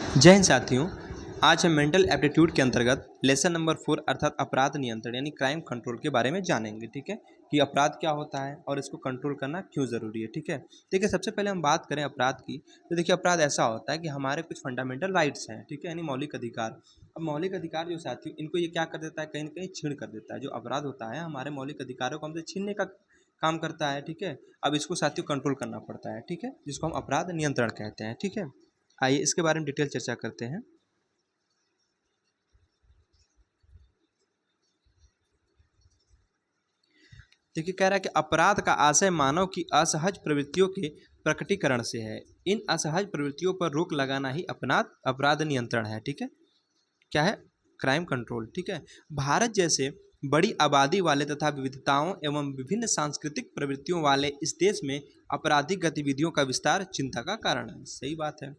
जय हिंद साथियों। आज हम मेंटल एप्टीट्यूड के अंतर्गत लेसन नंबर 4 अर्थात अपराध नियंत्रण यानी क्राइम कंट्रोल के बारे में जानेंगे। ठीक है कि अपराध क्या होता है और इसको कंट्रोल करना क्यों ज़रूरी है। ठीक है, देखिए सबसे पहले हम बात करें अपराध की, तो देखिए अपराध ऐसा होता है कि हमारे कुछ फंडामेंटल राइट्स हैं, ठीक है, यानी मौलिक अधिकार। अब मौलिक अधिकार जो साथियों, इनको ये क्या कर देता है, कहीं ना कहीं छीन कर देता है। जो अपराध होता है हमारे मौलिक अधिकारों को हमसे छीनने का काम करता है। ठीक है, अब इसको साथियों कंट्रोल करना पड़ता है। ठीक है, जिसको हम अपराध नियंत्रण कहते हैं। ठीक है, आइए इसके बारे में डिटेल चर्चा करते हैं। देखिए कह रहा है कि अपराध का आशय मानव की असहज प्रवृत्तियों के प्रकटीकरण से है। इन असहज प्रवृत्तियों पर रोक लगाना ही अपराध अपराध नियंत्रण है। ठीक है, क्या है, क्राइम कंट्रोल। ठीक है, भारत जैसे बड़ी आबादी वाले तथा विविधताओं एवं विभिन्न सांस्कृतिक प्रवृत्तियों वाले इस देश में आपराधिक गतिविधियों का विस्तार चिंता का कारण है। सही बात है।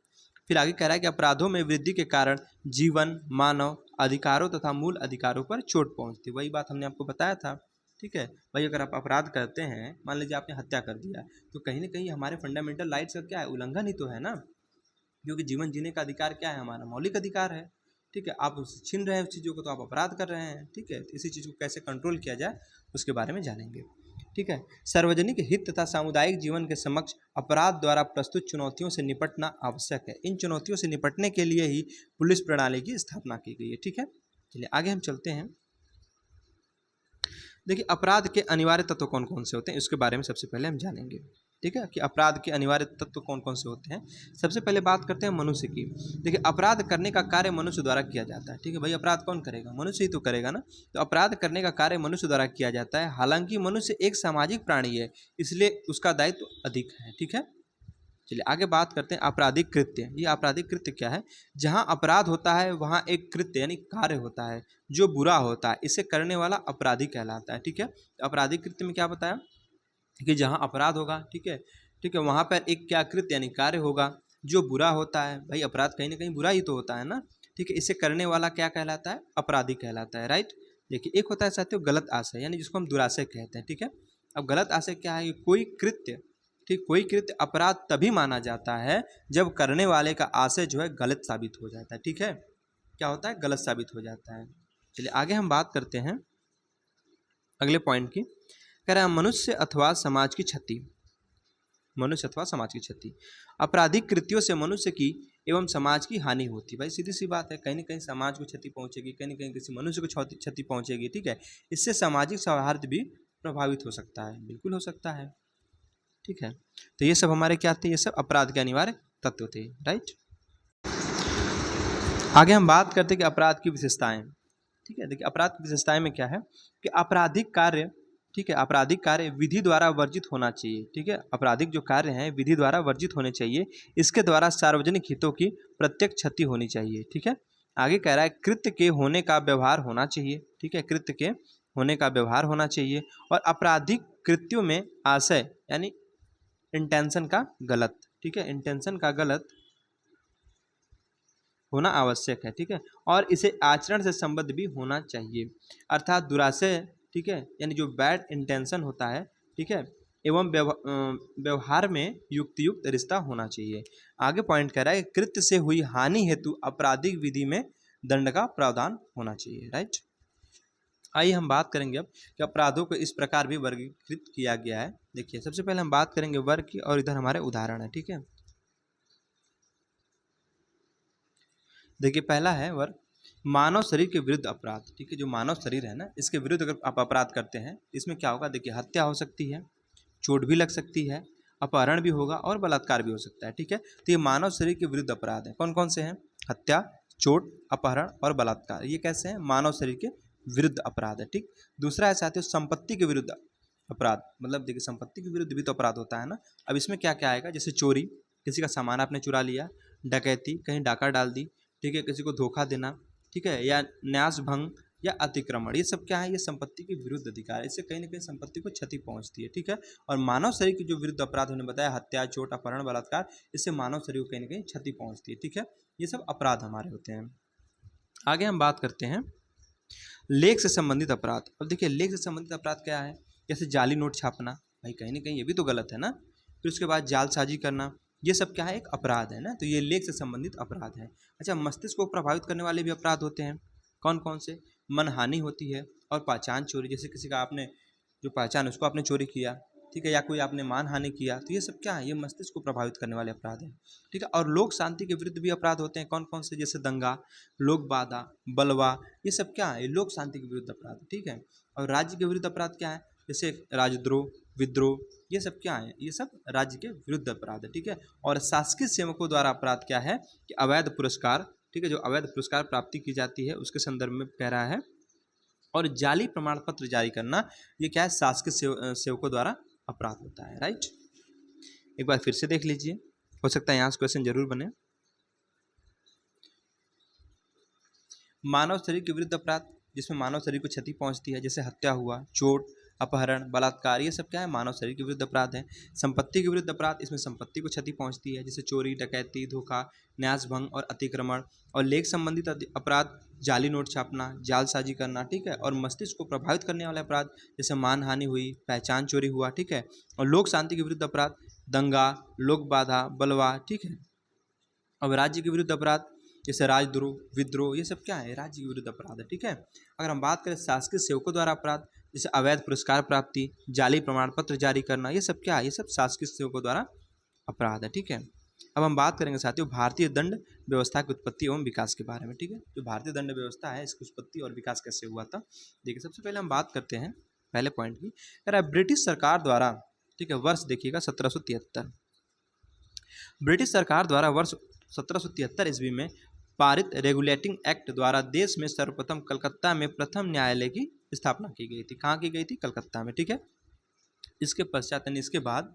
फिर आगे कह रहा है कि अपराधों में वृद्धि के कारण जीवन, मानव अधिकारों तथा मूल अधिकारों पर चोट पहुंचती। वही बात हमने आपको बताया था। ठीक है भाई, अगर आप अपराध करते हैं, मान लीजिए आपने हत्या कर दिया, तो कहीं ना कहीं हमारे फंडामेंटल राइट्स का क्या है, उल्लंघन ही तो है ना। क्योंकि जीवन जीने का अधिकार क्या है, हमारा मौलिक अधिकार है। ठीक है, आप उससे छीन रहे हैं उस चीज़ों को, तो आप अपराध कर रहे हैं। ठीक है, तो इसी चीज़ को कैसे कंट्रोल किया जाए उसके बारे में जानेंगे। ठीक है, सार्वजनिक हित तथा सामुदायिक जीवन के समक्ष अपराध द्वारा प्रस्तुत चुनौतियों से निपटना आवश्यक है। इन चुनौतियों से निपटने के लिए ही पुलिस प्रणाली की स्थापना की गई है। ठीक है, चलिए आगे हम चलते हैं। देखिए अपराध के अनिवार्य तत्व कौन कौन से होते हैं, इसके बारे में सबसे पहले हम जानेंगे। ठीक है, कि अपराध के अनिवार्य तत्व कौन कौन से होते हैं। सबसे पहले बात करते हैं मनुष्य की। देखिए अपराध करने का कार्य मनुष्य द्वारा किया जाता है। ठीक है भाई, अपराध कौन करेगा, मनुष्य ही तो करेगा ना। तो अपराध करने का कार्य मनुष्य द्वारा किया जाता है। हालांकि मनुष्य एक सामाजिक प्राणी है, इसलिए उसका दायित्व अधिक है। ठीक है, चलिए आगे बात करते हैं आपराधिक कृत्य। ये आपराधिक कृत्य क्या है, जहाँ अपराध होता है वहाँ एक कृत्य यानी कार्य होता है जो बुरा होता है, इसे करने वाला अपराधी कहलाता है। ठीक है, तो आपराधिक कृत्य में क्या बताया कि जहाँ अपराध होगा, ठीक है, ठीक है, वहाँ पर एक क्या कृत्य यानी कार्य होगा जो बुरा होता है। भाई अपराध कहीं ना कहीं बुरा ही तो होता है ना। ठीक है, इसे करने वाला क्या कहलाता है, अपराधी कहलाता है। राइट, देखिए एक होता है साथियों गलत आशय, यानी जिसको हम दुराशय कहते हैं। ठीक है, अब गलत आशय क्या है, कोई कृत्य, ठीक, कोई कृत्य अपराध तभी माना जाता है जब करने वाले का आशय जो है गलत साबित हो जाता है। ठीक है, क्या होता है, गलत साबित हो जाता है। चलिए आगे हम बात करते हैं अगले पॉइंट की। कह रहा है मनुष्य अथवा समाज की क्षति। मनुष्य अथवा समाज की क्षति, आपराधिक कृत्यों से मनुष्य की एवं समाज की हानि होती है। भाई सीधी सी बात है, कहीं ना कहीं समाज को क्षति पहुंचेगी, कहीं ना कहीं किसी मनुष्य को क्षति पहुंचेगी। ठीक है, इससे सामाजिक सौहार्द भी प्रभावित हो सकता है, बिल्कुल हो सकता है। ठीक है, तो ये सब हमारे क्या थे, ये सब अपराध के अनिवार्य तत्व थे। राइट, आगे हम बात करते हैं कि अपराध की विशेषताएं। ठीक है, देखिए अपराध की विशेषताएं में क्या है कि आपराधिक कार्य, ठीक है, आपराधिक कार्य विधि द्वारा वर्जित होना चाहिए। ठीक है, आपराधिक जो कार्य हैं विधि द्वारा वर्जित होने चाहिए। इसके द्वारा सार्वजनिक हितों की प्रत्यक्ष क्षति होनी चाहिए। ठीक है, आगे कह रहा है कृत्य के होने का व्यवहार होना चाहिए। ठीक है, कृत्य के होने का व्यवहार होना चाहिए। और आपराधिक कृत्यों में आशय यानी इंटेंशन का गलत, ठीक है, इंटेंशन का गलत होना आवश्यक है। ठीक है, और इसे आचरण से संबद्ध भी होना चाहिए, अर्थात दुराशय, ठीक है, यानी जो बैड इंटेंशन होता है, ठीक है, एवं व्यवहार में युक्त रिश्ता होना चाहिए। आगे पॉइंट कह रहा है कृत्य से हुई हानि हेतु आपराधिक विधि में दंड का प्रावधान होना चाहिए। राइट, आइए हम बात करेंगे अब कि अपराधों को इस प्रकार भी वर्गीकृत किया गया है। देखिए सबसे पहले हम बात करेंगे वर्ग की, और इधर हमारे उदाहरण है। ठीक है, देखिए पहला है वर्ग मानव शरीर के विरुद्ध अपराध। ठीक है, जो मानव शरीर है ना, इसके विरुद्ध अगर आप अपराध करते हैं, इसमें क्या होगा, देखिए हत्या हो सकती है, चोट भी लग सकती है, अपहरण भी होगा और बलात्कार भी हो सकता है। ठीक है, तो ये मानव शरीर के विरुद्ध अपराध है। कौन कौन से हैं, हत्या, चोट, अपहरण और बलात्कार। ये कैसे हैं, मानव शरीर के विरुद्ध अपराध है। ठीक, दूसरा है साथियों संपत्ति के विरुद्ध अपराध। मतलब देखिए संपत्ति के विरुद्ध भी तो अपराध होता है ना। अब इसमें क्या क्या आएगा, जैसे चोरी, किसी का सामान आपने चुरा लिया, डकैती, कहीं डाका डाल दी, ठीक है, किसी को धोखा देना, ठीक है, या न्यास भंग या अतिक्रमण, ये सब क्या है, ये संपत्ति के विरुद्ध अधिकार है। इससे कहीं ना कहीं संपत्ति को क्षति पहुंचती है। ठीक है, और मानव शरीर के जो विरुद्ध अपराध हमने बताया, हत्या, चोट, अपहरण, बलात्कार, इससे मानव शरीर को कहीं ना कहीं क्षति पहुंचती है। ठीक है, ये सब अपराध हमारे होते हैं। आगे हम बात करते हैं लेख से संबंधित अपराध। अब देखिए लेख से संबंधित अपराध क्या है, जैसे जाली नोट छापना, भाई कहीं ना कहीं ये भी तो गलत है ना। फिर उसके बाद जालसाजी करना, ये सब क्या है, एक अपराध है ना, तो ये लेख से संबंधित अपराध है। अच्छा, मस्तिष्क को प्रभावित करने वाले भी अपराध होते हैं, कौन कौन से? मनहानि होती है और पहचान चोरी, जैसे किसी का आपने जो पहचान उसको आपने चोरी किया, ठीक है, या कोई आपने मानहानि किया, तो ये सब क्या है, ये मस्तिष्क को प्रभावित करने वाले अपराध हैं, ठीक है। और लोक शांति के विरुद्ध भी अपराध होते हैं, कौन कौन से? जैसे दंगा, लोक बाधा, बलवा, ये सब क्या है, ये लोक शांति के विरुद्ध अपराध, ठीक है। और राज्य के विरुद्ध अपराध क्या है? जैसे राजद्रोह, विद्रोह, ये सब क्या है, ये सब राज्य के विरुद्ध अपराध है, ठीक है। और शासकीय सेवकों द्वारा अपराध क्या है कि अवैध पुरस्कार, ठीक है, जो अवैध पुरस्कार प्राप्ति की जाती है उसके संदर्भ में कह रहा है। और जाली प्रमाण पत्र जारी करना, ये क्या है, शासकीय सेवकों द्वारा अपराध होता है, राइट। एक बार फिर से देख लीजिए, हो सकता है यहाँ से क्वेश्चन जरूर बने। मानव शरीर के विरुद्ध अपराध, जिसमें मानव शरीर को क्षति पहुंचती है, जैसे हत्या हुआ, चोट, अपहरण, बलात्कार, ये सब क्या है, मानव शरीर के विरुद्ध अपराध है। संपत्ति के विरुद्ध अपराध, इसमें संपत्ति को क्षति पहुंचती है, जैसे चोरी, डकैती, धोखा, न्यासभंग और अतिक्रमण। और लेख संबंधित अपराध, जाली नोट छापना, जालसाजी करना, ठीक है। और मस्तिष्क को प्रभावित करने वाले अपराध, जैसे मानहानि हुई, पहचान चोरी हुआ, ठीक है। और लोक शांति के विरुद्ध अपराध, दंगा, लोक बाधा, बलवा, ठीक है। अब राज्य के विरुद्ध अपराध, जैसे राजद्रोह, विद्रोह, ये सब क्या है, राज्य के विरुद्ध अपराध है, ठीक है। अगर हम बात करें शासकीय सेवकों द्वारा अपराध, जैसे अवैध पुरस्कार प्राप्ति, जाली प्रमाण पत्र जारी करना, ये सब क्या है, ये सब शासकीय सेवकों द्वारा अपराध है, ठीक है। अब हम बात करेंगे साथियों भारतीय दंड व्यवस्था की उत्पत्ति एवं विकास के बारे में, ठीक है। जो भारतीय दंड व्यवस्था है, इसकी उत्पत्ति और विकास कैसे हुआ था, देखिए सबसे पहले हम बात करते हैं पहले पॉइंट की। ब्रिटिश सरकार द्वारा, ठीक है, वर्ष देखिएगा 1773, ब्रिटिश सरकार द्वारा वर्ष 1773 ईस्वी में पारित रेगुलेटिंग एक्ट द्वारा देश में सर्वप्रथम कलकत्ता में प्रथम न्यायालय की स्थापना की गई थी। कहाँ की गई थी? कलकत्ता में, ठीक है। इसके पश्चात यानी इसके बाद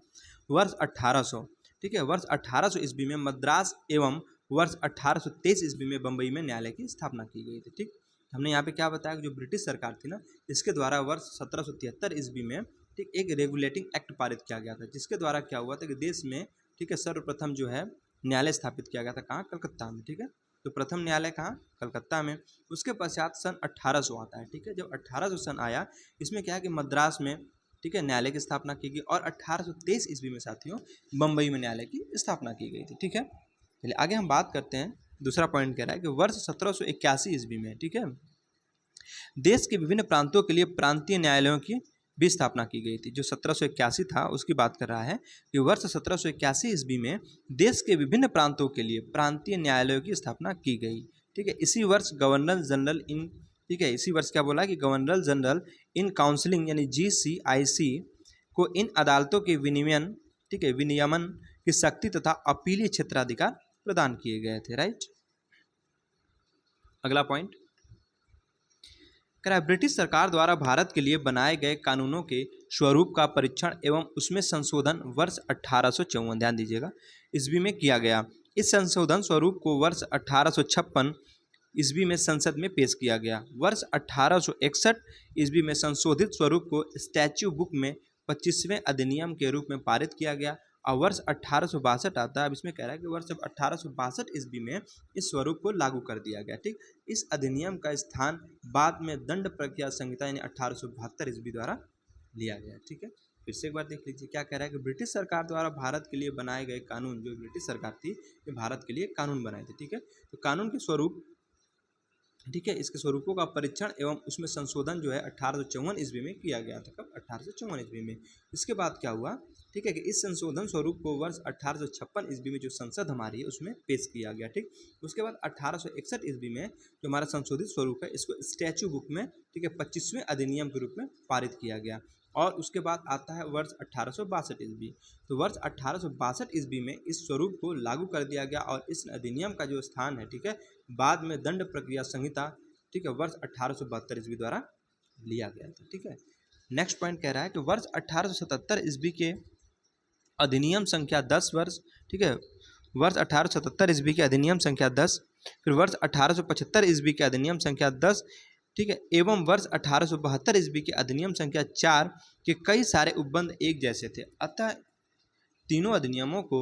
वर्ष 1800, ठीक है, वर्ष 1800 ईस्वी में मद्रास एवं वर्ष 1823 ईस्वी में बम्बई में न्यायालय की स्थापना की गई थी, ठीक। हमने यहाँ पे क्या बताया कि जो ब्रिटिश सरकार थी ना, इसके द्वारा वर्ष 1773 ईस्वी में, ठीक, एक रेगुलेटिंग एक्ट पारित किया गया था, जिसके द्वारा क्या हुआ था कि देश में, ठीक है, सर्वप्रथम जो है न्यायालय स्थापित किया गया था। कहाँ? कलकत्ता में, ठीक है। तो प्रथम न्यायालय कहाँ? कलकत्ता में। उसके पश्चात सन 1800 आता है, ठीक है। जब 1800 सन आया, इसमें क्या है कि मद्रास में, ठीक है, न्यायालय की स्थापना की गई और 1823 ईस्वी में साथियों बम्बई में न्यायालय की स्थापना की गई थी, ठीक है। चलिए आगे हम बात करते हैं। दूसरा पॉइंट कह रहा है कि वर्ष 1781 ईस्वी में, ठीक है, देश के विभिन्न प्रांतों के लिए प्रांतीय न्यायालयों की भी स्थापना की गई थी। जो 1781 था उसकी बात कर रहा है कि वर्ष 1781 ईस्वी में देश के विभिन्न प्रांतों के लिए प्रांतीय न्यायालयों की स्थापना की गई, ठीक है। इसी वर्ष गवर्नर जनरल इन, ठीक है, इसी वर्ष क्या बोला कि गवर्नर जनरल इन काउंसिलिंग यानी GCIC को इन अदालतों के विनियमन, ठीक है, विनियमन की शक्ति तथा अपीलीय क्षेत्राधिकार प्रदान किए गए थे, राइट। अगला पॉइंट, ब्रिटिश सरकार द्वारा भारत के लिए बनाए गए कानूनों के स्वरूप का परीक्षण एवं उसमें संशोधन वर्ष 1854, ध्यान दीजिएगा, ईस्वी में किया गया। इस संशोधन स्वरूप को वर्ष 1856 ईस्वी में संसद में पेश किया गया। वर्ष 1861 ईस्वी में संशोधित स्वरूप को स्टैच्यू बुक में 25वें अधिनियम के रूप में पारित किया गया और वर्ष 1862 आता है। अब इसमें कह रहा है कि वर्ष 1862 ईस्वी में इस स्वरूप को लागू कर दिया गया, ठीक। इस अधिनियम का स्थान बाद में दंड प्रक्रिया संहिता यानी 1872 ईस्वी द्वारा लिया गया, ठीक है। फिर से एक बार देख लीजिए क्या कह रहा है कि ब्रिटिश सरकार द्वारा भारत के लिए बनाए गए कानून, जो ब्रिटिश सरकार थी ये भारत के लिए कानून बनाए थे, ठीक है। तो कानून के स्वरूप, ठीक है, इसके स्वरूपों का परीक्षण एवं उसमें संशोधन जो है 1854 ईस्वी में किया गया था। कब? 1854 ईस्वी में। इसके बाद क्या हुआ, ठीक है, कि इस संशोधन स्वरूप को वर्ष 1856 ईस्वी में जो संसद हमारी है उसमें पेश किया गया, ठीक। उसके बाद 1861 ईस्वी में जो हमारा संशोधित स्वरूप है इसको स्टैच्यू बुक में, ठीक है, 25वें अधिनियम के रूप में पारित किया गया। और उसके बाद आता है वर्ष 1862 ईस्वी। तो वर्ष 1862 ईस्वी में इस स्वरूप को लागू कर दिया गया और इस अधिनियम का जो स्थान है, ठीक है, बाद में दंड प्रक्रिया संहिता, ठीक है, वर्ष 1872 ईस्वी द्वारा लिया गया था, ठीक है। नेक्स्ट पॉइंट कह रहा है कि वर्ष 1877 ईस्वी के अधिनियम संख्या 10 वर्ष, ठीक है, वर्ष 1877 ईस्वी के अधिनियम संख्या 10, फिर वर्ष 1875 ईस्वी के अधिनियम संख्या 10, ठीक है, एवं वर्ष 1872 ईस्वी के अधिनियम संख्या 4 के कई सारे उपबंध एक जैसे थे। अतः तीनों अधिनियमों को,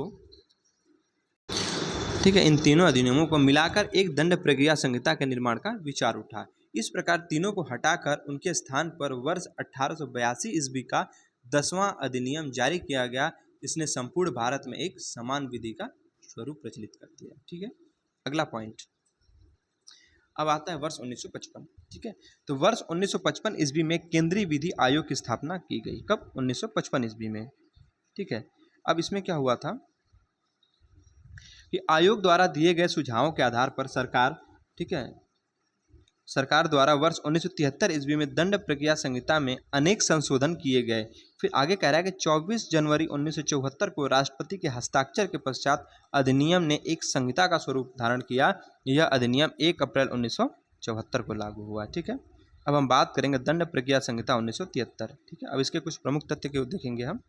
ठीक है, इन तीनों अधिनियमों को मिलाकर एक दंड प्रक्रिया संहिता के निर्माण का विचार उठा। इस प्रकार तीनों को हटाकर उनके स्थान पर वर्ष 1882 ईस्वी का 10वां अधिनियम जारी किया गया, इसने संपूर्ण भारत में एक समान विधि का स्वरूप प्रचलित कर दिया। ठीक है, अगला पॉइंट अब आता है वर्ष 1955। ठीक है, तो वर्ष 1955 ईस्वी में केंद्रीय विधि आयोग की स्थापना की गई। कब? 1955 ईस्वी में। ठीक है, अब इसमें क्या हुआ था कि आयोग द्वारा दिए गए सुझावों के आधार पर सरकार, ठीक है, सरकार द्वारा वर्ष 1973 ईस्वी में दंड प्रक्रिया संहिता में अनेक संशोधन किए गए। फिर आगे कह रहा है कि 24 जनवरी 1974 को राष्ट्रपति के हस्ताक्षर के पश्चात अधिनियम ने एक संहिता का स्वरूप धारण किया। यह अधिनियम 1 अप्रैल 1974 को लागू हुआ। ठीक है, अब हम बात करेंगे दंड प्रक्रिया संहिता 1973। ठीक है, अब इसके कुछ प्रमुख तथ्य के देखेंगे हम।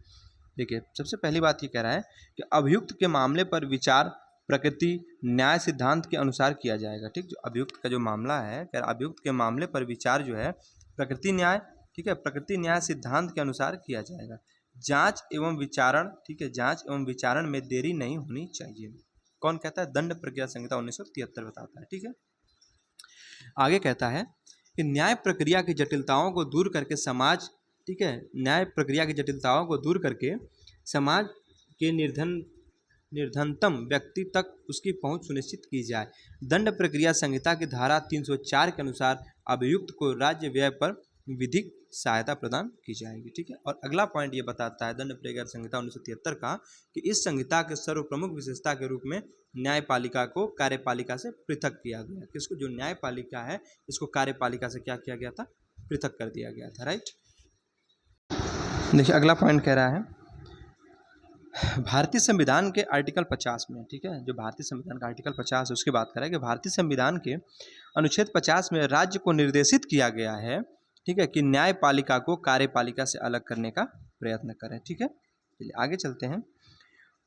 देखिए, सबसे पहली बात ये कह रहा है कि अभियुक्त के मामले पर विचार प्रकृति न्याय सिद्धांत के अनुसार किया जाएगा। ठीक, जो अभियुक्त का जो मामला है, अभियुक्त के मामले पर विचार जो है प्रकृति न्याय, ठीक है, प्रकृति न्याय सिद्धांत के अनुसार किया जाएगा। जांच एवं विचारण, ठीक है, जांच एवं विचारण में देरी नहीं होनी चाहिए। कौन कहता है? दंड प्रक्रिया संहिता 1973 बताता है। ठीक है, आगे कहता है कि न्याय प्रक्रिया की जटिलताओं को दूर करके समाज, ठीक है, न्याय प्रक्रिया की जटिलताओं को दूर करके समाज के निर्धनतम व्यक्ति तक उसकी पहुंच सुनिश्चित की जाए। दंड प्रक्रिया संहिता की धारा 304 के अनुसार अभियुक्त को राज्य व्यय पर विधिक सहायता प्रदान की जाएगी। ठीक है, और अगला पॉइंट ये बताता है दंड प्रक्रिया संहिता 1973 का कि इस संहिता के सर्वप्रमुख विशेषता के रूप में न्यायपालिका को कार्यपालिका से पृथक किया गया। किसको? जो न्यायपालिका है इसको कार्यपालिका से क्या किया गया था? पृथक कर दिया गया था। राइट, देखिए अगला पॉइंट कह रहा है भारतीय संविधान के आर्टिकल 50 में, ठीक है, जो भारतीय संविधान का आर्टिकल 50 है उसकी बात करें कि भारतीय संविधान के अनुच्छेद 50 में राज्य को निर्देशित किया गया है, ठीक है, कि न्यायपालिका को कार्यपालिका से अलग करने का प्रयत्न करें। ठीक है, चलिए आगे चलते हैं।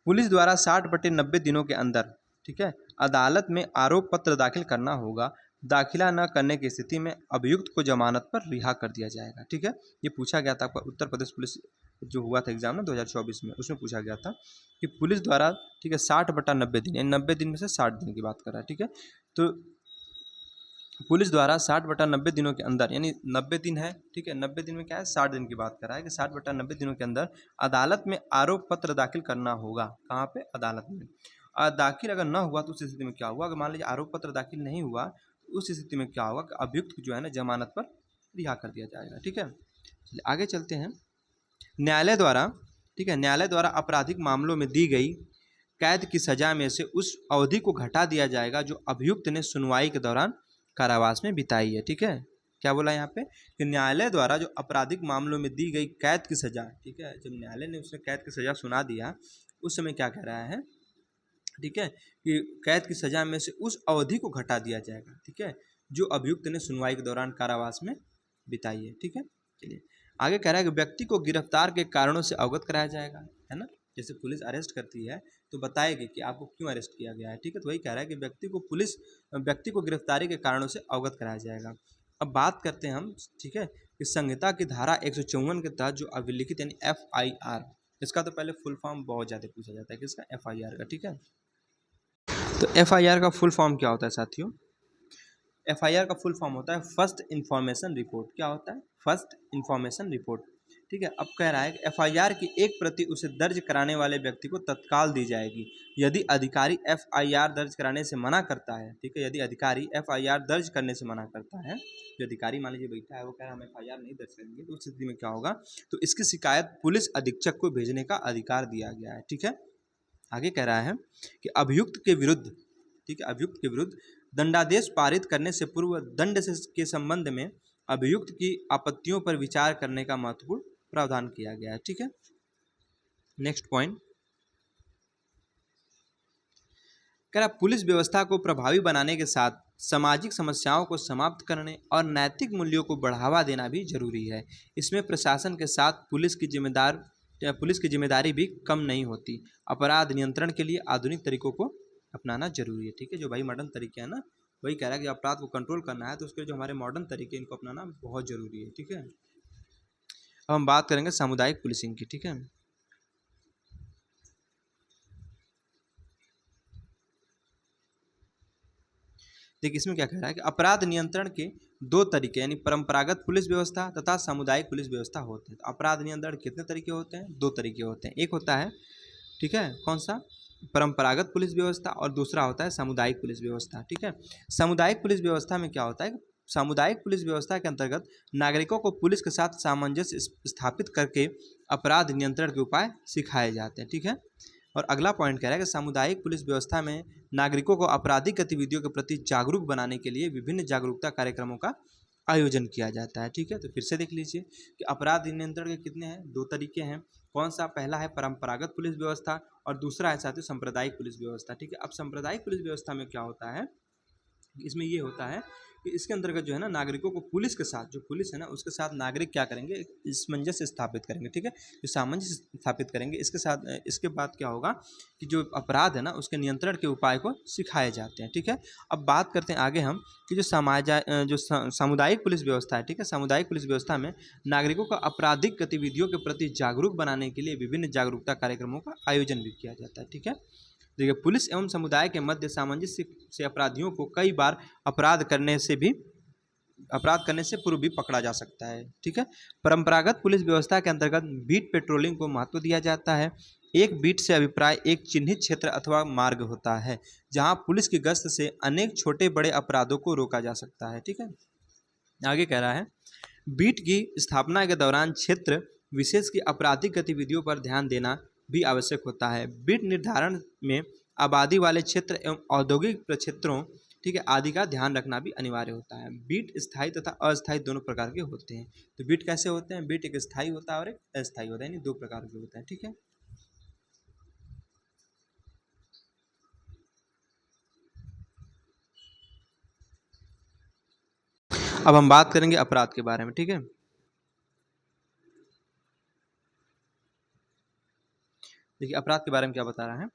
पुलिस द्वारा 60/90 दिनों के अंदर, ठीक है, अदालत में आरोप पत्र दाखिल करना होगा। दाखिला न करने की स्थिति में अभियुक्त को जमानत पर रिहा कर दिया जाएगा। ठीक है, ये पूछा गया था आपका उत्तर प्रदेश पुलिस जो हुआ था एग्जाम ना 2024 में, उसमें पूछा गया था कि पुलिस द्वारा, ठीक है, 60/90 दिन, यानी 90 दिन में से 60 दिन की बात कर रहा है। ठीक है, तो पुलिस द्वारा 60/90 दिनों के अंदर, यानी 90 दिन है, ठीक है, 90 दिन में क्या है? 60 दिन की बात कर रहा है कि 60/90 दिनों के अंदर अदालत में आरोप पत्र दाखिल करना होगा। कहाँ पे? अदालत में। दाखिल अगर न हुआ तो उस स्थिति में क्या हुआ? अगर मान लीजिए आरोप पत्र दाखिल नहीं हुआ तो उस स्थिति में क्या होगा कि अभियुक्त जो है ना जमानत पर रिहा कर दिया जाएगा। ठीक है, चलिए आगे चलते हैं। न्यायालय द्वारा, ठीक है, न्यायालय द्वारा आपराधिक मामलों में दी गई कैद की सजा में से उस अवधि को घटा दिया जाएगा जो अभियुक्त ने सुनवाई के दौरान कारावास में बिताई है। ठीक है, क्या बोला यहाँ पे कि न्यायालय द्वारा जो आपराधिक मामलों में दी गई कैद की सजा, ठीक है, जब न्यायालय ने उसने कैद की सजा सुना दिया उस समय क्या कह रहा है, ठीक है, कि कैद की सजा में से उस अवधि को घटा दिया जाएगा, ठीक है, जो अभियुक्त ने सुनवाई के दौरान कारावास में बिताई है। ठीक है, चलिए आगे कह रहा है कि व्यक्ति को गिरफ्तार के कारणों से अवगत कराया जाएगा, है ना। जैसे पुलिस अरेस्ट करती है तो बताएगी कि आपको क्यों अरेस्ट किया गया है। ठीक है, तो वही कह रहा है कि व्यक्ति को गिरफ्तारी के कारणों से अवगत कराया जाएगा। अब बात करते हैं हम, ठीक है, कि संहिता की धारा 154 के तहत जो अभिलिखित यानी FIR, इसका तो पहले फुल फॉर्म बहुत ज़्यादा पूछा जाता है, किसका? FIR का। ठीक है, तो FIR का फुल फॉर्म क्या होता है साथियों? FIR का फुल फॉर्म होता है फर्स्ट इन्फॉर्मेशन रिपोर्ट। क्या होता है? First information report. ठीक है, अब कह रहा है कि FIR की एक प्रति उसे दर्ज कराने वाले व्यक्ति को तत्काल दी जाएगी। यदि अधिकारी FIR दर्ज कराने से मना करता है, ठीक है, यदि अधिकारी FIR दर्ज करने से मना करता है, जो अधिकारी मान लीजिए बैठा है वो कह रहा है हम FIR नहीं दर्ज करेंगे, तो उस स्थिति में क्या होगा, तो इसकी शिकायत पुलिस अधीक्षक को भेजने का अधिकार दिया गया है। ठीक है, आगे कह रहा है कि अभियुक्त के विरुद्ध, ठीक है, अभियुक्त के विरुद्ध दंडादेश पारित करने से पूर्व दंड के संबंध में अभियुक्त की आपत्तियों पर विचार करने का महत्वपूर्ण प्रावधान किया गया है। ठीक है, नेक्स्ट पॉइंट कह रहा पुलिस व्यवस्था को प्रभावी बनाने के साथ सामाजिक समस्याओं को समाप्त करने और नैतिक मूल्यों को बढ़ावा देना भी जरूरी है। इसमें प्रशासन के साथ पुलिस की जिम्मेदारी भी कम नहीं होती। अपराध नियंत्रण के लिए आधुनिक तरीकों को अपनाना जरूरी है। ठीक है, जो भाई मॉडर्न तरीके हैं ना, वही कह रहा है कि अपराध को कंट्रोल करना है तो उसके लिए जो हमारे मॉडर्न तरीके इनको अपनाना बहुत जरूरी है। ठीक है, अब हम बात करेंगे सामुदायिक पुलिसिंग की। ठीक है, देखिए इसमें क्या कह रहा है कि अपराध नियंत्रण के दो तरीके यानी परंपरागत पुलिस व्यवस्था तथा सामुदायिक पुलिस व्यवस्था होते हैं। तो अपराध नियंत्रण कितने तरीके होते हैं? दो तरीके होते हैं। एक होता है ठीक है, कौन सा, परंपरागत पुलिस व्यवस्था, और दूसरा होता है सामुदायिक पुलिस व्यवस्था। ठीक है, सामुदायिक पुलिस व्यवस्था में क्या होता है, सामुदायिक पुलिस व्यवस्था के अंतर्गत नागरिकों को पुलिस के साथ सामंजस्य स्थापित करके अपराध नियंत्रण के उपाय सिखाए जाते हैं। ठीक है, और अगला पॉइंट कह रहा है कि सामुदायिक पुलिस व्यवस्था में नागरिकों को आपराधिक गतिविधियों के प्रति जागरूक बनाने के लिए विभिन्न जागरूकता कार्यक्रमों का आयोजन किया जाता है। ठीक है, तो फिर से देख लीजिए कि अपराध नियंत्रण के कितने हैं, 2 तरीके हैं। कौन सा, पहला है परंपरागत पुलिस व्यवस्था और दूसरा है साथियों सांप्रदायिक पुलिस व्यवस्था। ठीक है, अब सांप्रदायिक पुलिस व्यवस्था में क्या होता है, इसमें ये होता है कि इसके अंतर्गत जो है ना नागरिकों को पुलिस के साथ, जो पुलिस है ना उसके साथ नागरिक क्या करेंगे, सामंजस्य स्थापित करेंगे। ठीक है, जो सामंजस्य स्थापित करेंगे इसके साथ, इसके बाद क्या होगा कि जो अपराध है ना उसके नियंत्रण के उपाय को सिखाए जाते हैं। ठीक है, अब बात करते हैं आगे हम कि जो सामुदायिक पुलिस व्यवस्था है। ठीक है, सामुदायिक पुलिस व्यवस्था में नागरिकों को आपराधिक गतिविधियों के प्रति जागरूक बनाने के लिए विभिन्न जागरूकता कार्यक्रमों का आयोजन भी किया जाता है। ठीक है, देखिए पुलिस एवं समुदाय के मध्य सामंजस्य से अपराधियों को कई बार अपराध करने से पूर्व भी पकड़ा जा सकता है। ठीक है, परंपरागत पुलिस व्यवस्था के अंतर्गत बीट पेट्रोलिंग को महत्व दिया जाता है। एक बीट से अभिप्राय एक चिन्हित क्षेत्र अथवा मार्ग होता है जहां पुलिस की गश्त से अनेक छोटे बड़े अपराधों को रोका जा सकता है। ठीक है, आगे कह रहा है बीट की स्थापना के दौरान क्षेत्र विशेष की आपराधिक गतिविधियों पर ध्यान देना भी आवश्यक होता है। बीट निर्धारण में आबादी वाले क्षेत्र एवं औद्योगिक प्रक्षेत्रों, ठीक है, आदि का ध्यान रखना भी अनिवार्य होता है। बीट स्थायी तथा अस्थायी दोनों प्रकार के होते हैं। तो बीट कैसे होते हैं, बीट एक स्थायी होता है और एक अस्थायी होता है, यानी 2 प्रकार के होते हैं। ठीक है, अब हम बात करेंगे अपराध के बारे में। ठीक है, देखिए अपराध के बारे में क्या बता रहा है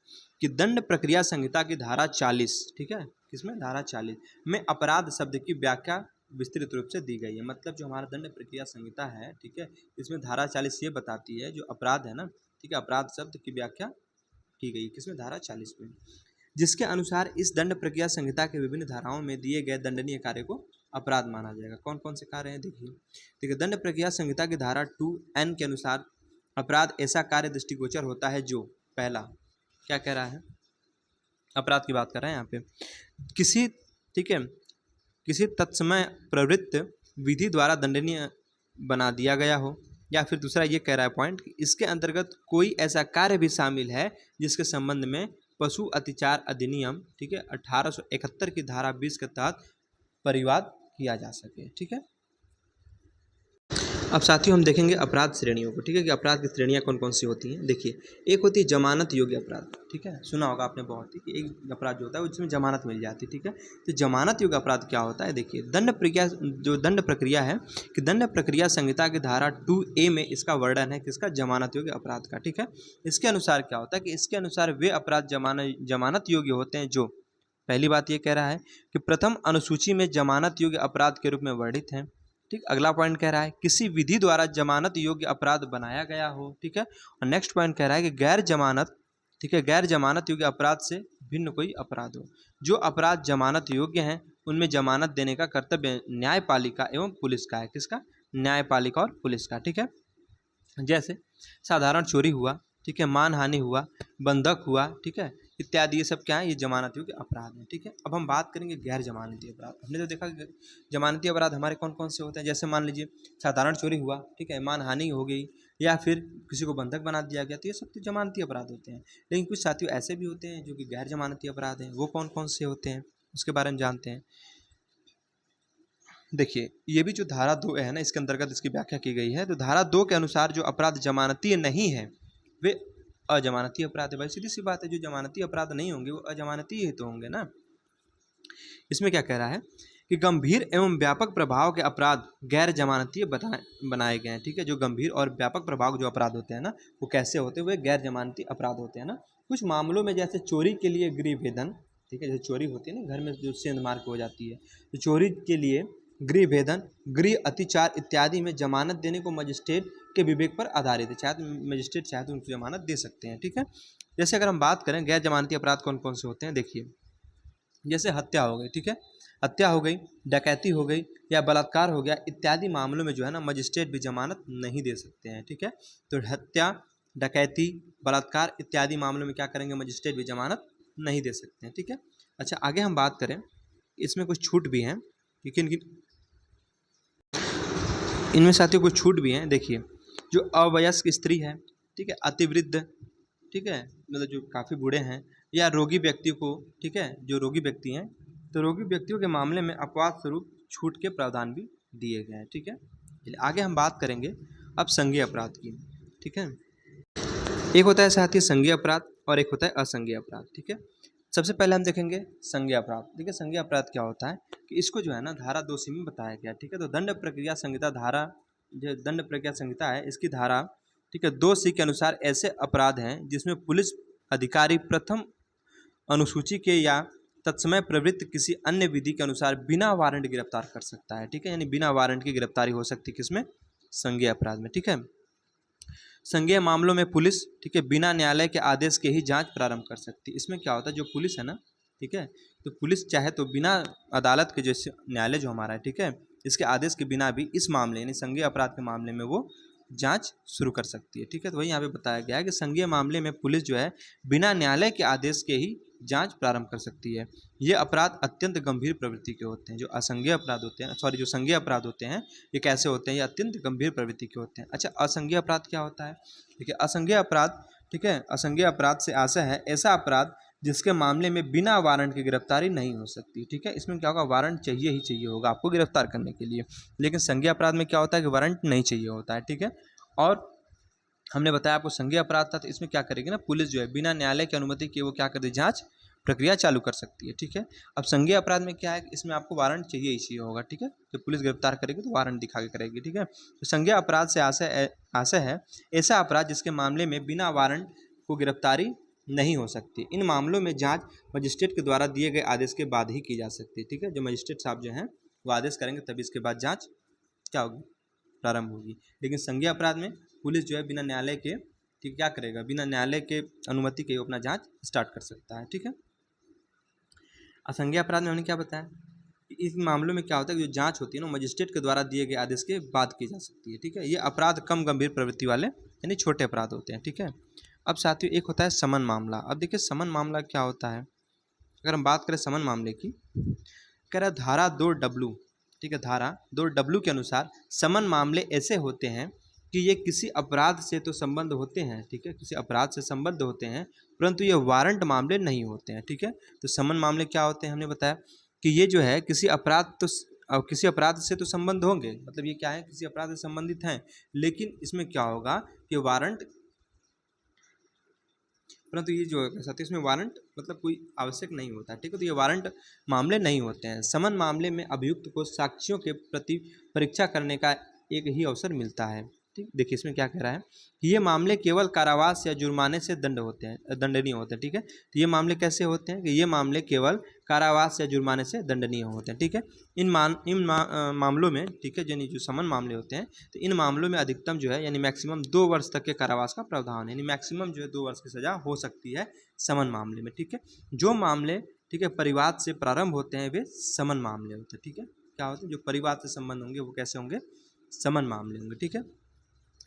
कि दंड प्रक्रिया संहिता की धारा 40, ठीक है, किसमें, धारा 40 में अपराध शब्द की व्याख्या विस्तृत रूप से दी गई है। मतलब जो हमारा दंड प्रक्रिया संहिता है, ठीक है, इसमें धारा 40 ये बताती है जो अपराध है ना, ठीक है, अपराध शब्द की व्याख्या की गई किसमें, धारा 40 में, जिसके अनुसार इस दंड प्रक्रिया संहिता के विभिन्न धाराओं में दिए गए दंडनीय कार्य को अपराध माना जाएगा। कौन कौन से कार्य हैं, देखिए दंड प्रक्रिया संहिता की धारा 2N के अनुसार अपराध ऐसा कार्य दृष्टिगोचर होता है जो, पहला क्या कह रहा है, अपराध की बात कर रहे हैं यहाँ पे, किसी, ठीक है, किसी तत्समय प्रवृत्त विधि द्वारा दंडनीय बना दिया गया हो, या फिर दूसरा ये कह रहा है पॉइंट कि इसके अंतर्गत कोई ऐसा कार्य भी शामिल है जिसके संबंध में पशु अत्याचार अधिनियम, ठीक है, 1871 की धारा 20 के तहत परिवाद किया जा सके। ठीक है, अब साथियों हम देखेंगे अपराध श्रेणियों को। ठीक है, कि अपराध की श्रेणियां कौन कौन सी होती हैं। देखिए एक होती है जमानत योग्य अपराध। ठीक है, सुना होगा आपने बहुत ही कि एक अपराध जो होता है जिसमें जमानत मिल जाती है। ठीक है, तो जमानत योग्य अपराध क्या होता है, देखिए दंड प्रक्रिया है कि दंड प्रक्रिया संहिता की धारा 2A में इसका वर्णन है किसका, जमानत योग्य अपराध का। ठीक है, इसके अनुसार क्या होता है कि इसके अनुसार वे अपराध जमानत योग्य होते हैं जो, पहली बात ये कह रहा है कि प्रथम अनुसूची में जमानत योग्य अपराध के रूप में वर्णित है। ठीक, अगला पॉइंट कह रहा है किसी विधि द्वारा जमानत योग्य अपराध बनाया गया हो। ठीक है, और नेक्स्ट पॉइंट कह रहा है कि गैर जमानत, ठीक है, गैर जमानत योग्य अपराध से भिन्न कोई अपराध हो। जो अपराध जमानत योग्य हैं उनमें जमानत देने का कर्तव्य न्यायपालिका एवं पुलिस का है। किसका, न्यायपालिका और पुलिस का। ठीक है, जैसे साधारण चोरी हुआ, ठीक है, मानहानि हुआ, बंधक हुआ, ठीक है, इत्यादि, ये सब क्या है, ये जमानत योग्य अपराध है। ठीक है, अब हम बात करेंगे गैर जमानती अपराध। हमने तो देखा जमानती अपराध हमारे कौन कौन से होते हैं, जैसे मान लीजिए साधारण चोरी हुआ, ठीक है, मानहानि हो गई, या फिर किसी को बंधक बना दिया गया, तो ये सब तो जमानती अपराध होते हैं। लेकिन कुछ साथियों ऐसे भी होते हैं जो कि गैर जमानती अपराध हैं। वो कौन कौन से होते हैं उसके बारे में जानते हैं। देखिए ये भी जो धारा 2 है ना, इसके अंतर्गत इसकी व्याख्या की गई है। तो धारा 2 के अनुसार जो अपराध जमानती नहीं है वे अजमानती अपराध है। भाई सीधी सी बात है, जो जमानती अपराध नहीं होंगे वो अजमानती ही तो होंगे ना। इसमें क्या कह रहा है कि गंभीर एवं व्यापक प्रभाव के अपराध गैर जमानती बनाए गए हैं। ठीक है, जो गंभीर और व्यापक प्रभाव जो अपराध होते हैं ना, वो कैसे होते हैं, वे गैर जमानती अपराध होते हैं ना। कुछ मामलों में जैसे चोरी के लिए गृह भेदन, ठीक है, जैसे चोरी होती है ना, घर में जो सेंध मार के हो जाती है, तो चोरी के लिए गृह भेदन, गृह अतिचार इत्यादि में जमानत देने को मजिस्ट्रेट के विवेक पर आधारित है। चाहे मजिस्ट्रेट चाहे तो उनको जमानत दे सकते हैं। ठीक है, जैसे अगर हम बात करें गैर जमानती अपराध कौन कौन से होते हैं, देखिए जैसे हत्या हो गई, ठीक है, हत्या हो गई, डकैती हो गई, या बलात्कार हो गया, इत्यादि मामलों में जो है ना मजिस्ट्रेट भी जमानत नहीं दे सकते हैं। ठीक है, तो हत्या, डकैती, बलात्कार इत्यादि मामलों में क्या करेंगे, मजिस्ट्रेट भी जमानत नहीं दे सकते हैं। ठीक है। अच्छा, आगे हम बात करें, इसमें कुछ छूट भी हैं, किन किन इनमें साथियों कुछ छूट भी हैं। देखिए, जो अवयस्क स्त्री है, ठीक है, अतिवृद्ध, ठीक है, मतलब जो काफ़ी बूढ़े हैं, या रोगी व्यक्तियों को, ठीक है, जो रोगी व्यक्ति हैं, तो रोगी व्यक्तियों के मामले में अपवाद स्वरूप छूट के प्रावधान भी दिए गए हैं। ठीक है। चलिए आगे हम बात करेंगे अब संज्ञेय अपराध की। ठीक है। एक होता है साथ ही संज्ञेय अपराध और एक होता है असंज्ञेय अपराध। ठीक है। सबसे पहले हम देखेंगे संज्ञेय अपराध। ठीक है, संज्ञेय अपराध क्या होता है कि इसको जो है ना धारा 2C में बताया गया। ठीक है। तो दंड प्रक्रिया संहिता धारा, जो दंड प्रक्रिया संहिता है, इसकी धारा, ठीक है, 2C के अनुसार ऐसे अपराध हैं जिसमें पुलिस अधिकारी प्रथम अनुसूची के या तत्समय प्रवृत्त किसी अन्य विधि के अनुसार बिना वारंट गिरफ्तार कर सकता है। ठीक है, यानी बिना वारंट की गिरफ्तारी हो सकती है किसमें, संज्ञेय अपराध में। ठीक है। संज्ञेय मामलों में पुलिस, ठीक है, बिना न्यायालय के आदेश के ही जांच प्रारंभ कर सकती है। इसमें क्या होता है, जो पुलिस है ना, ठीक है, तो पुलिस चाहे तो बिना अदालत के, जैसे न्यायालय जो हमारा है, ठीक है, इसके आदेश के बिना भी इस मामले यानी संज्ञेय अपराध के मामले में वो जांच शुरू कर सकती है। ठीक है। तो वही यहाँ पे बताया गया है कि संज्ञेय मामले में पुलिस जो है बिना न्यायालय के आदेश के ही जांच प्रारंभ कर सकती है। ये अपराध अत्यंत गंभीर प्रवृत्ति के होते हैं। जो असंज्ञेय अपराध होते हैं, सॉरी, जो संज्ञेय अपराध होते हैं, ये कैसे होते हैं, ये अत्यंत गंभीर प्रवृत्ति के होते हैं। अच्छा, असंज्ञेय अपराध क्या होता है? ठीक है, असंज्ञेय अपराध, ठीक है, असंज्ञेय अपराध से आशय है ऐसा अपराध जिसके मामले में बिना वारंट की गिरफ्तारी नहीं हो सकती। ठीक है। इसमें क्या होगा, वारंट चाहिए ही चाहिए होगा आपको गिरफ्तार करने के लिए। लेकिन संज्ञेय अपराध में क्या होता है कि वारंट नहीं चाहिए होता है। ठीक है। और हमने बताया आपको संज्ञेय अपराध था, तो इसमें क्या करेगी ना, पुलिस जो है बिना न्यायालय की अनुमति के वो क्या कर दी, जांच प्रक्रिया चालू कर सकती है। ठीक है। अब संज्ञेय अपराध में क्या है, इसमें आपको वारंट चाहिए ही चाहिए होगा। ठीक है। जब पुलिस गिरफ्तार करेगी तो वारंट दिखा के करेगी। ठीक है। तो संज्ञेय अपराध से आशय है ऐसा अपराध जिसके मामले में बिना वारंट को गिरफ्तारी नहीं हो सकती। इन मामलों में जांच मजिस्ट्रेट के द्वारा दिए गए आदेश के बाद ही की जा सकती है। ठीक है। जो मजिस्ट्रेट साहब जो हैं वो आदेश करेंगे तभी इसके बाद जांच क्या होगी, प्रारंभ होगी। लेकिन संज्ञेय अपराध में पुलिस जो है बिना न्यायालय के, ठीक, क्या करेगा, बिना न्यायालय के अनुमति के अपना जांच स्टार्ट कर सकता है। ठीक है। असंज्ञेय अपराध में हमने क्या बताया कि इस मामलों में क्या होता है कि जो जांच होती है ना, मजिस्ट्रेट के द्वारा दिए गए आदेश के बाद की जा सकती है। ठीक है। ये अपराध कम गंभीर प्रवृत्ति वाले यानी छोटे अपराध होते हैं। ठीक है। अब साथियों एक होता है समन मामला। अब देखिए समन मामला क्या होता है। अगर हम बात करें समन मामले की, कह रहा धारा 2W, ठीक है, धारा 2W के अनुसार समन मामले ऐसे होते हैं कि ये किसी अपराध से तो संबंध होते हैं। ठीक है, किसी अपराध से संबद्ध होते हैं, परंतु ये वारंट मामले नहीं होते हैं। ठीक है। तो समन मामले क्या होते हैं, हमने बताया कि ये जो है किसी अपराध से तो संबंध होंगे, मतलब ये क्या है, किसी अपराध से संबंधित हैं, लेकिन इसमें क्या होगा कि वारंट, परंतु ये जो है साथ ही इसमें वारंट मतलब कोई आवश्यक नहीं होता। ठीक है। तो ये वारंट मामले नहीं होते हैं। समन मामले में अभियुक्त को साक्ष्यों के प्रति परीक्षा करने का एक ही अवसर मिलता है। ठीक, देखिए इसमें क्या कह रहा है कि ये मामले केवल कारावास या जुर्माने से दंडनीय होते हैं। ठीक है। तो ये मामले कैसे होते हैं कि ये मामले केवल कारावास या जुर्माने से दंडनीय होते हैं। ठीक है। मामलों में, ठीक है, यानी जो समन मामले होते हैं, तो इन मामलों में अधिकतम जो है यानी मैक्सिमम 2 वर्ष तक के कारावास का प्रावधान है, यानी मैक्सिमम जो है 2 वर्ष की सजा हो सकती है समन मामले में। ठीक है। जो मामले, ठीक है, परिवाद से प्रारंभ होते हैं वे समन मामले होते हैं। ठीक है। क्या होते हैं, जो परिवाद से संबंध होंगे वो कैसे होंगे, समन मामले होंगे। ठीक है।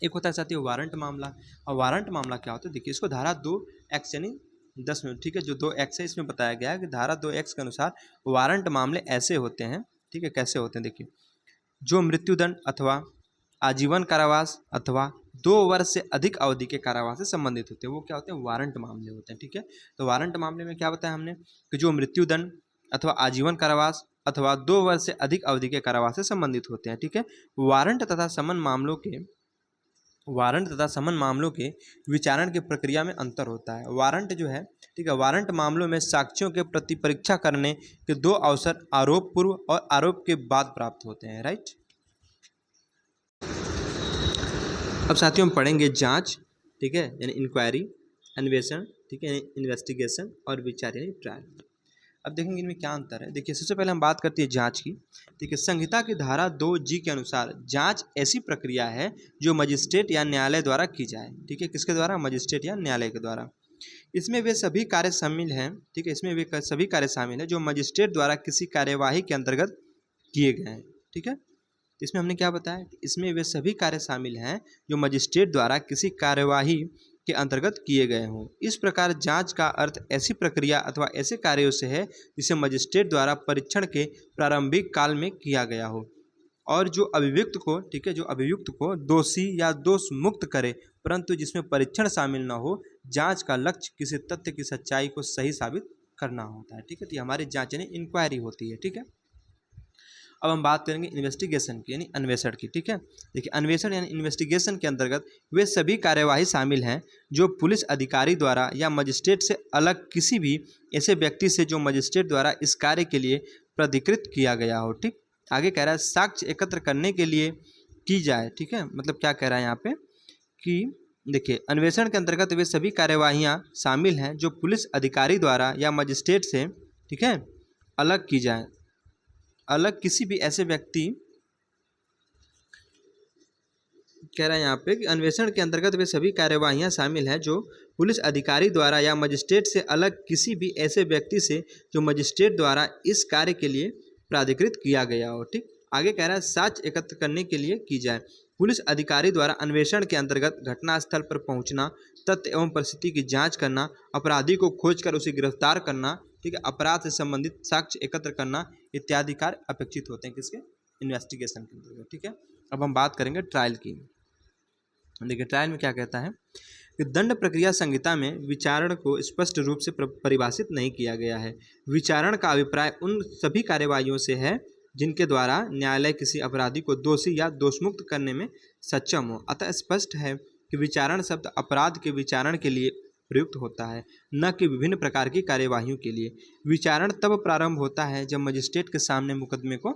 एक होता है साथियों वारंट मामला। और वारंट मामला क्या होता है, देखिए इसको धारा 2X यानी 10 में, ठीक है, जो 2X है इसमें बताया गया है कि धारा 2X के अनुसार वारंट मामले ऐसे होते हैं। ठीक है, कैसे होते हैं, देखिए जो मृत्युदंड अथवा आजीवन कारावास अथवा 2 वर्ष से अधिक अवधि के कारावास से संबंधित होते हैं, वो क्या होते हैं, वारंट मामले होते हैं। ठीक है। तो वारंट मामले में क्या बताया हमने कि जो मृत्युदंड अथवा आजीवन कारावास अथवा 2 वर्ष से अधिक अवधि के कारावास से संबंधित होते हैं। ठीक है। वारंट तथा समन मामलों के विचारण की प्रक्रिया में अंतर होता है। वारंट जो है, ठीक है, वारंट मामलों में साक्ष्यों के प्रति परीक्षा करने के 2 अवसर आरोप पूर्व और आरोप के बाद प्राप्त होते हैं। राइट। अब साथियों हम पढ़ेंगे जांच, ठीक है, यानी इंक्वायरी, अन्वेषण, ठीक है, इन्वेस्टिगेशन, और विचार यानी ट्रायल। अब देखेंगे इनमें क्या अंतर है। देखिए सबसे पहले हम बात करते हैं जांच की। ठीक है। संहिता की धारा 2G के अनुसार जांच ऐसी प्रक्रिया है जो मजिस्ट्रेट या न्यायालय द्वारा की जाए। ठीक है, किसके द्वारा, मजिस्ट्रेट या न्यायालय के द्वारा। इसमें वे सभी कार्य शामिल हैं, ठीक है, इसमें वे सभी कार्य शामिल हैं जो मजिस्ट्रेट द्वारा किसी कार्यवाही के अंतर्गत किए गए हैं। ठीक है। इसमें हमने क्या बताया कि इसमें वे सभी कार्य शामिल हैं जो मजिस्ट्रेट द्वारा किसी कार्यवाही के अंतर्गत किए गए हों। इस प्रकार जांच का अर्थ ऐसी प्रक्रिया अथवा ऐसे कार्यों से है जिसे मजिस्ट्रेट द्वारा परीक्षण के प्रारंभिक काल में किया गया हो और जो अभियुक्त को, ठीक है, जो अभियुक्त को दोषी या दोष मुक्त करे, परंतु जिसमें परीक्षण शामिल न हो। जांच का लक्ष्य किसी तथ्य की सच्चाई को सही साबित करना होता है, ठीक है। तो हमारी जांच यानी इंक्वायरी होती है, ठीक है। अब हम बात करेंगे इन्वेस्टिगेशन की यानी अन्वेषण की, ठीक है। देखिए अन्वेषण यानी इन्वेस्टिगेशन के अंतर्गत वे सभी कार्यवाही शामिल हैं जो पुलिस अधिकारी द्वारा या मजिस्ट्रेट से अलग किसी भी ऐसे व्यक्ति से जो मजिस्ट्रेट द्वारा इस कार्य के लिए प्राधिकृत किया गया हो, ठीक। आगे कह रहा है साक्ष्य एकत्र करने के लिए की जाए, ठीक है। मतलब क्या कह रहा है यहाँ पे कि देखिए अन्वेषण के अंतर्गत वे सभी कार्यवाहियाँ शामिल हैं जो पुलिस अधिकारी द्वारा या मजिस्ट्रेट से, ठीक है, अलग की जाए, अलग किसी भी ऐसे व्यक्ति, कह रहा है यहाँ पे कि अन्वेषण के अंतर्गत वे सभी कार्यवाहियाँ शामिल हैं जो पुलिस अधिकारी द्वारा या मजिस्ट्रेट से अलग किसी भी ऐसे व्यक्ति से जो मजिस्ट्रेट द्वारा इस कार्य के लिए प्राधिकृत किया गया हो, ठीक। आगे कह रहा है साक्ष्य एकत्र करने के लिए की जाए। पुलिस अधिकारी द्वारा अन्वेषण के अंतर्गत घटनास्थल पर पहुंचना, तथ्य एवं परिस्थिति की जांच करना, अपराधी को खोजकर उसे गिरफ्तार करना, ठीक है, अपराध से संबंधित साक्ष्य एकत्र करना इत्यादि कार्य अपेक्षित होते हैं किसके, इन्वेस्टिगेशन के अंतर्गत, ठीक है। अब हम बात करेंगे ट्रायल की। देखिए ट्रायल में क्या कहता है कि दंड प्रक्रिया संहिता में विचारण को स्पष्ट रूप से परिभाषित नहीं किया गया है। विचारण का अभिप्राय उन सभी कार्यवाहियों से है जिनके द्वारा न्यायालय किसी अपराधी को दोषी या दोषमुक्त करने में सक्षम हो। अतः स्पष्ट है कि विचारण शब्द अपराध के विचारण के लिए प्रयुक्त होता है, न कि विभिन्न प्रकार की कार्यवाहियों के लिए। विचारण तब प्रारंभ होता है जब मजिस्ट्रेट के सामने मुकदमे को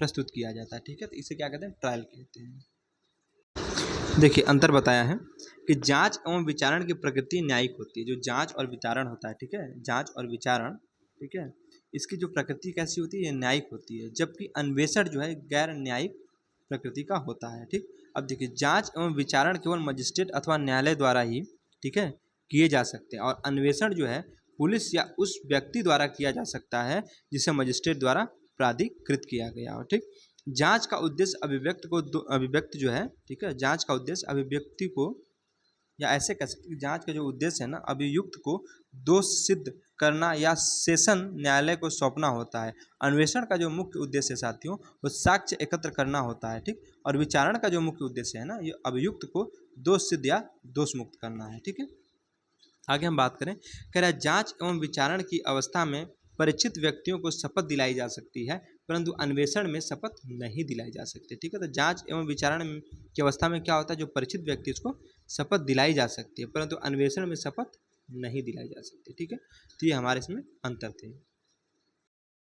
प्रस्तुत किया जाता है, ठीक है। तो इसे क्या कहते हैं, ट्रायल कहते हैं। देखिए अंतर बताया है कि जांच एवं विचारण की प्रकृति न्यायिक होती है। जो जांच और विचारण होता है, ठीक है, जांच और विचारण, ठीक है, इसकी जो प्रकृति कैसी होती है, ये न्यायिक होती है, जबकि अन्वेषण जो है गैर न्यायिक प्रकृति का होता है, ठीक। अब देखिए जांच एवं विचारण केवल मजिस्ट्रेट अथवा न्यायालय द्वारा ही, ठीक है, किए जा सकते हैं और अन्वेषण जो है पुलिस या उस व्यक्ति द्वारा किया जा सकता है जिसे मजिस्ट्रेट द्वारा प्राधिकृत किया गया हो, ठीक। जांच का उद्देश्य अभिव्यक्त जो है, ठीक है, जांच का उद्देश्य अभिव्यक्ति को, या ऐसे कह सकते हैं जांच का जो उद्देश्य है ना, अभियुक्त को दोष सिद्ध करना या सेशन न्यायालय को सौंपना होता है। अन्वेषण का जो मुख्य उद्देश्य है साथियों वो साक्ष्य एकत्र करना होता है, ठीक। और विचारण का जो मुख्य उद्देश्य है ना, ये अभियुक्त को दोष सिद्ध या दोष मुक्त करना है, ठीक है। आगे हम बात करें, कह रहा है जांच एवं विचारण की अवस्था में परिचित व्यक्तियों को शपथ दिलाई जा सकती है, परंतु अन्वेषण में शपथ नहीं दिलाई जा सकती, ठीक है। तो जांच एवं विचारण की अवस्था में क्या होता है, जो परिचित व्यक्ति उसको शपथ दिलाई जा सकती है, परंतु अन्वेषण में शपथ नहीं दिलाई जा सकती, ठीक है। तो ये हमारे इसमें अंतर थे।